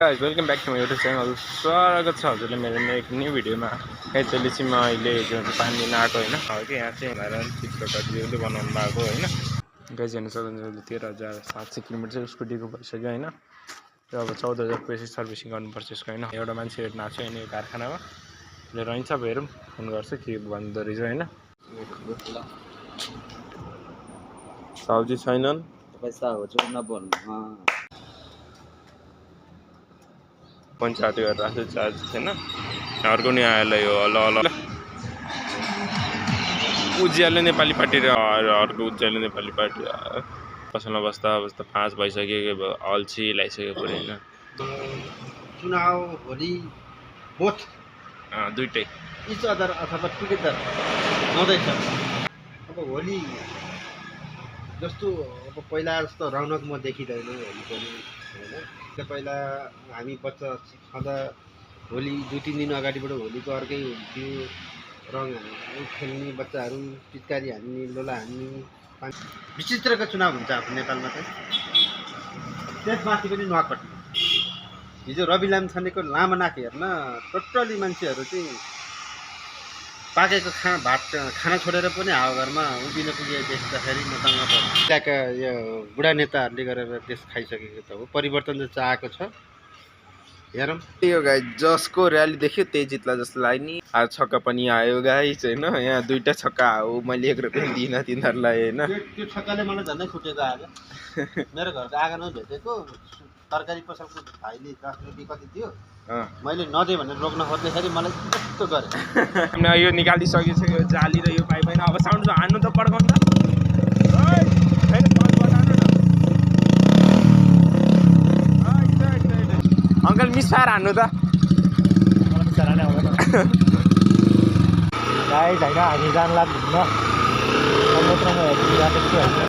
Guys welcome back to my YouTube channel. स्वागत छ हजुरले मेरो एक न्यू भिडियोमा। एक्चुअली चाहिँ म अहिले जुन चाहिँ पानी दिन आएको होइन कि यहाँ चाहिँ भनेर चित्रकले बनाउनु भएको होइन। गाइस हेर्नु सक्नुहुन्छ 13,700 किलोमिटर चाहिँ उसको डिगो भइसक्यो होइन। र अब 14,000 पैसा सर्भिसिङ गर्नुपर्छ यसको होइन। एउटा मान्छे हेर्न आएको छ होइन यो कारखानामा, ले रहन्छ। अब हेरौँ फोन गर्छ के भन्दो रहेछ होइन। सब्जी छैनन् पैसा हो जो नबोल्नु पञ्चायत गरेर राख्छु चार्ज छैन। अर्को नि आयो यो ल उज्यालो नेपाली पार्टी र अर्को उज्यालो नेपाली पार्टी पसलमा बस्दा बस्दा 5 भइसक्यो। अल्छी लागिसक्यो पुरै होइन। चुनाव भोलि बोथ दुइटै इच अदर अथवा टुगेदर हुँदैछ। अब होली जस्तो अब पहिला जस्तो रौनक म देखिँदैन होली पनि होइन। पहिला हामी बच्चा छँदा होली 2-3 दिन अगाडिबाट होलीको अर्कै हुन्थ्यो। रङ खेल्ने बच्चाहरू, पिचकारी हान्ने, लोला हान्ने, विचित्रको चुनाव हुन्छ आफ्नो नेपालमा चाहिँ। त्यसमाथि पनि नुहाकट हिजो रवि लामिछानेको लामो नाक हेर्न टोटली मान्छेहरू चाहिँ पाकेको खाना छोडेर पनि हावा घरमा उभिन पुगे देख्दाखेरि म दङ्ग परेँ। त्यहाँका यो बुढा नेताहरूले गरेर देश खाइसकेको त हो। परिवर्तन चाहिँ चाहेको छ, हेरौँ। यो गाई जसको र्याली देख्यो त्यही जित्ला जस्तो लाग्यो नि। आज छक्का पनि आयो गाइस होइन। यहाँ दुईटा छक्का हो, मैले 1 रुपियाँ दिइनँ तिनीहरूलाई होइन। त्यो छक्काले मलाई झन्डै छुटेको आज। मेरो घरको आँगनमा भेटेको तरकारी पसलको भाइले 10 रुपियाँ कति दियो, मैले नदिएँ भनेर रोक्न खोज्दाखेरि मलाई यस्तो गरे। यो निकालिसकिसक्यो जाली र यो पाइप होइन। अब साउन्ड हान्नु त पड्काउनु त। अङ्कल मिसाएर हान्नु त। गाइस होइन हामी जान लाग्दैन।